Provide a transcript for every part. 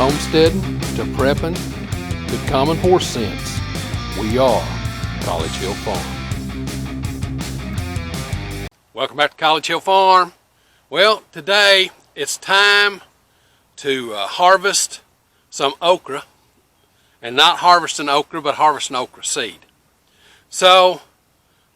homesteading to prepping to common horse sense, we are College Hill Farm. Welcome back to College Hill Farm. Well, today it's time to harvest some okra, and not harvesting okra, but harvesting okra seed. So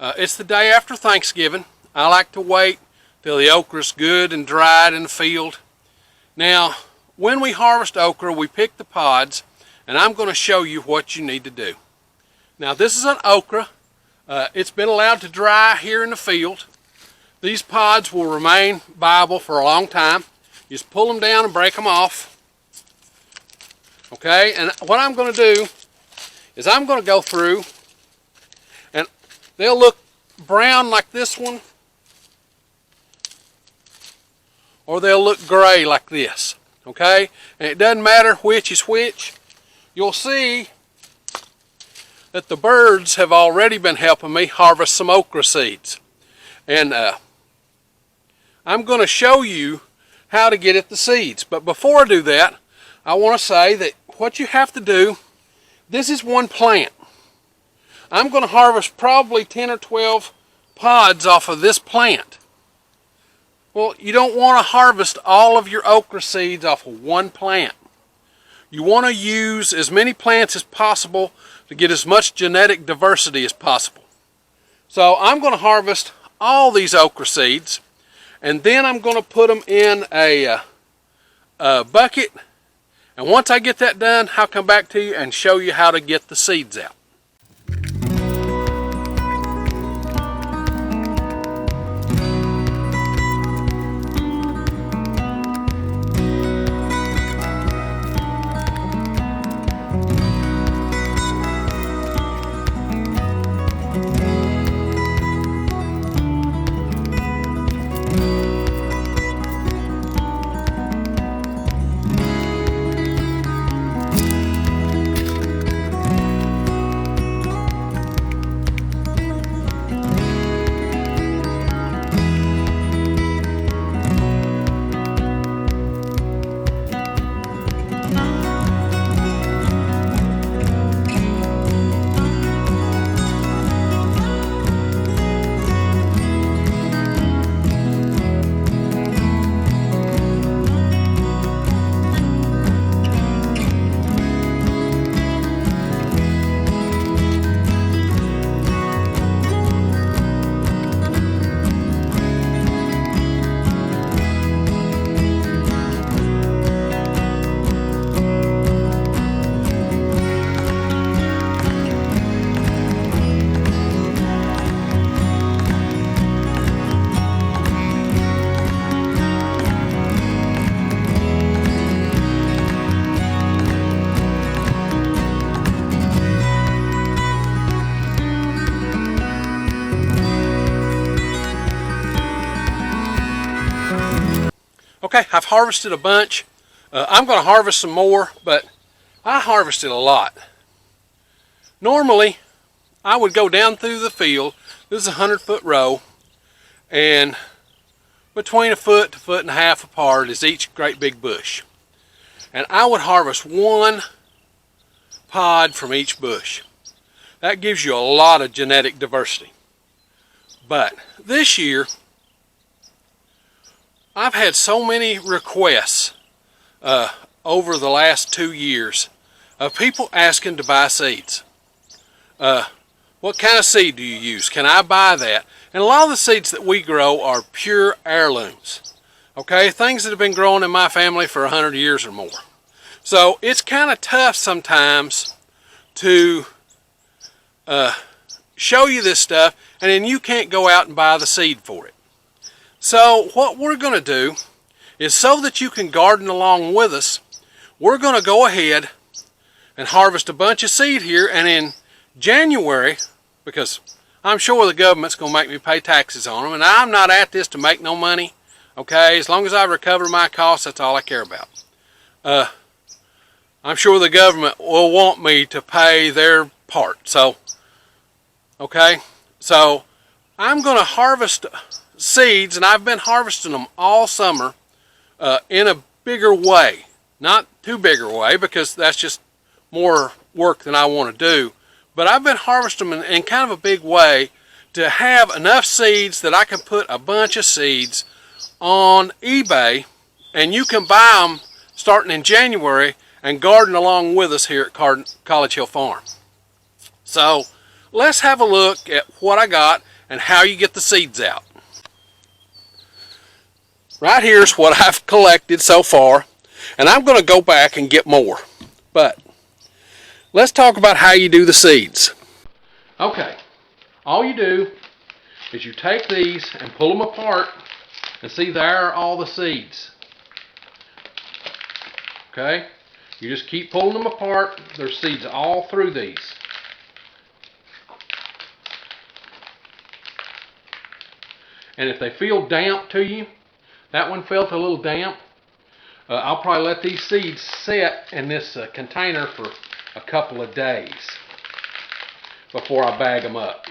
it's the day after Thanksgiving. I like to wait till the okra's good and dried in the field. Now, when we harvest okra, we pick the pods, and I'm going to show you what you need to do. Now, this is an okra. It's been allowed to dry here in the field. These pods will remain viable for a long time. You just pull them down and break them off. Okay, and what I'm going to do is I'm going to go through, and they'll look brown like this one, or they'll look gray like this. Okay, and it doesn't matter which is which. You'll see that the birds have already been helping me harvest some okra seeds, and I'm going to show you how to get at the seeds. But before I do that, I want to say that what you have to do, this is one plant. I'm going to harvest probably 10 or 12 pods off of this plant. Well, you don't want to harvest all of your okra seeds off of one plant. You want to use as many plants as possible to get as much genetic diversity as possible. So I'm going to harvest all these okra seeds, and then I'm going to put them in a bucket. And once I get that done, I'll come back to you and show you how to get the seeds out. Okay, I've harvested a bunch. I'm going to harvest some more, but I harvested a lot. Normally, I would go down through the field. This is a 100-foot row, and between a foot to foot and a half apart is each great big bush. And I would harvest one pod from each bush. That gives you a lot of genetic diversity. But this year, I've had so many requests over the last 2 years of people asking to buy seeds. What kind of seed do you use? Can I buy that? And a lot of the seeds that we grow are pure heirlooms. Okay, things that have been growing in my family for 100 years or more. So it's kind of tough sometimes to show you this stuff, and then you can't go out and buy the seed for it. So what we're going to do is, so that you can garden along with us, we're going to go ahead and harvest a bunch of seed here, and in January, because I'm sure the government's going to make me pay taxes on them, and I'm not at this to make no money, okay? As long as I recover my costs, that's all I care about. I'm sure the government will want me to pay their part, so, okay? So I'm going to harvest seeds, and I've been harvesting them all summer in a bigger way. Not too big a way, because that's just more work than I want to do. But I've been harvesting them in kind of a big way to have enough seeds that I can put a bunch of seeds on eBay, and you can buy them starting in January and garden along with us here at College Hill Farm. So let's have a look at what I got and how you get the seeds out. Right here's what I've collected so far, and I'm going to go back and get more. But let's talk about how you do the seeds. Okay, all you do is you take these and pull them apart, and see, there are all the seeds. Okay, you just keep pulling them apart. There's seeds all through these. And if they feel damp to you, that one felt a little damp, I'll probably let these seeds sit in this container for a couple of days before I bag them up.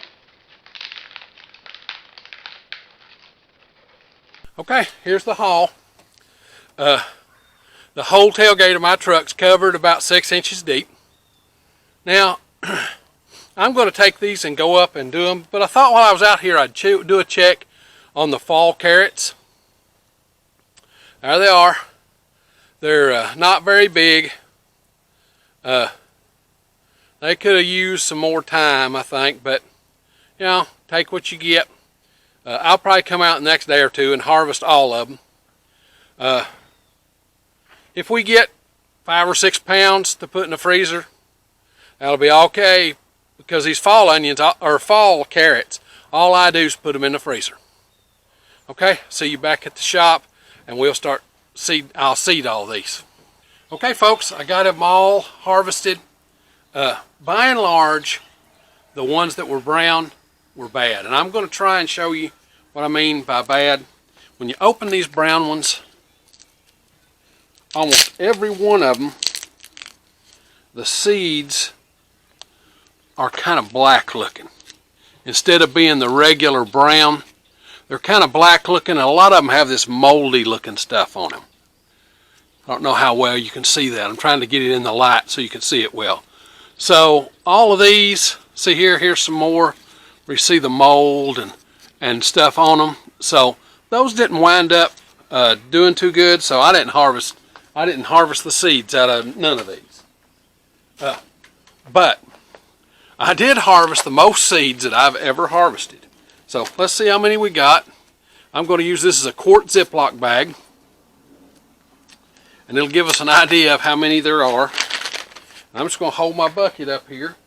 Okay, here's the haul. The whole tailgate of my truck's covered about 6 inches deep. Now, I'm going to take these and go up and do them, but I thought while I was out here I'd do a check on the fall carrots. There they are. They're not very big. They could have used some more time, I think, but you know, take what you get. I'll probably come out the next day or two and harvest all of them. If we get 5 or 6 pounds to put in the freezer, that'll be okay, because these fall onions or fall carrots, all I do is put them in the freezer. Okay, see you back at the shop, and we'll start I'll seed all these. Okay, folks, I got them all harvested. By and large, the ones that were brown were bad, and I'm going to try and show you what I mean by bad. When you open these brown ones, almost every one of them, the seeds are kind of black looking. Instead of being the regular brown, they're kind of black looking, and a lot of them have this moldy looking stuff on them. I don't know how well you can see that. I'm trying to get it in the light so you can see it well. So all of these, see here's some more where you see the mold and stuff on them. So those didn't wind up doing too good, so I didn't harvest the seeds out of none of these. But I did harvest the most seeds that I've ever harvested. So let's see how many we got. I'm going to use this as a quart Ziploc bag, and it'll give us an idea of how many there are. I'm just going to hold my bucket up here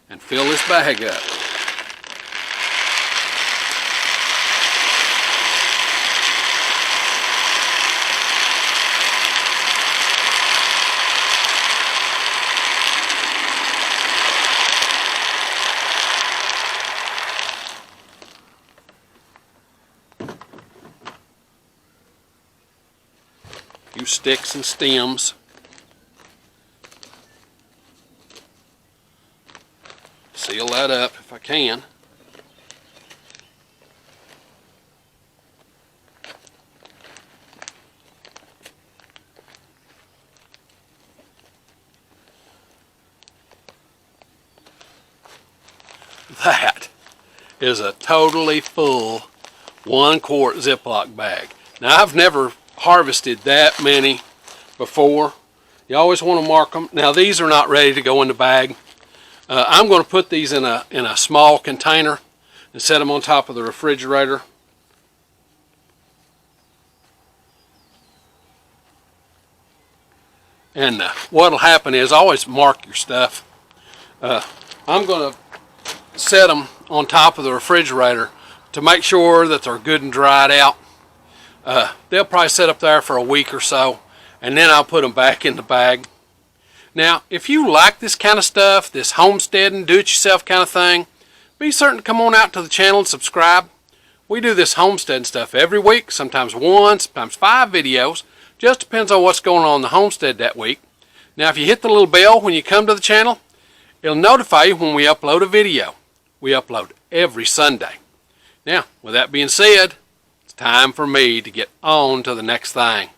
and fill this bag up. Few sticks and stems. Seal that up if I can. That is a totally full 1 quart Ziploc bag. Now, I've never harvested that many before. You always want to mark them. Now, these are not ready to go in the bag. I'm going to put these in a small container and set them on top of the refrigerator. And what will happen is, always mark your stuff. I'm going to set them on top of the refrigerator to make sure that they're good and dried out. They'll probably sit up there for a week or so, and then I'll put them back in the bag. Now, if you like this kind of stuff, this homesteading, do-it-yourself kind of thing, be certain to come on out to the channel and subscribe. We do this homesteading stuff every week, sometimes 1, sometimes 5 videos. Just depends on what's going on in the homestead that week. Now, if you hit the little bell when you come to the channel, it'll notify you when we upload a video. We upload every Sunday. Now, with that being said, it's time for me to get on to the next thing.